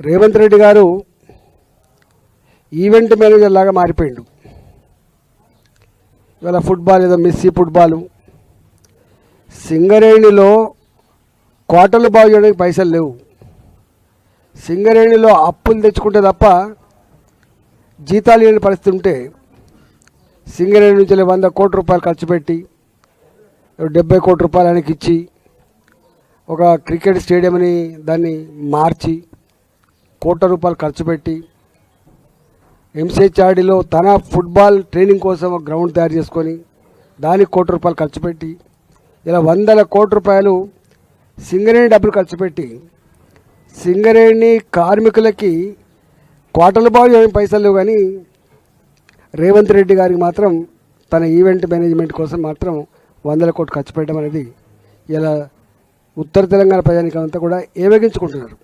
రేవంత్ రెడ్డి గారు event manager లాగా మారిపోయిండు. ఇవాళ ఫుట్బాల్ ఏదో మెస్సీ ఫుట్బాలు, సింగరేణిలో కోటలు బాగు చేయడానికి పైసలు లేవు. సింగరేణిలో అప్పులు తెచ్చుకుంటే తప్ప జీతాలు లేని పరిస్థితి ఉంటే సింగరేణి నుంచి 100 కోట్ల రూపాయలు ఖర్చు పెట్టి 70 కోట్ల రూపాయలు ఆయనకి ఇచ్చి ఒక క్రికెట్ స్టేడియంని దాన్ని మార్చి కోట్ల రూపాయలు ఖర్చు పెట్టి ఎంసీహెచ్ఆర్డీలో తన ఫుట్బాల్ ట్రైనింగ్ కోసం ఒక గ్రౌండ్ తయారు చేసుకొని దానికి కోట్ల రూపాయలు ఖర్చు పెట్టి ఇలా 100 కోట్ల రూపాయలు సింగరేణి డబ్బులు ఖర్చు పెట్టి సింగరేణి కార్మికులకి కోటలు బాగు ఏమి పైసలు లేవు. కానీ రేవంత్ రెడ్డి గారికి మాత్రం తన ఈవెంట్ మేనేజ్మెంట్ కోసం మాత్రం 100 కోట్లు ఖర్చు పెట్టడం అనేది ఇలా ఉత్తర తెలంగాణ ప్రజానికం అంతా కూడా ఏవేగించుకుంటున్నారు.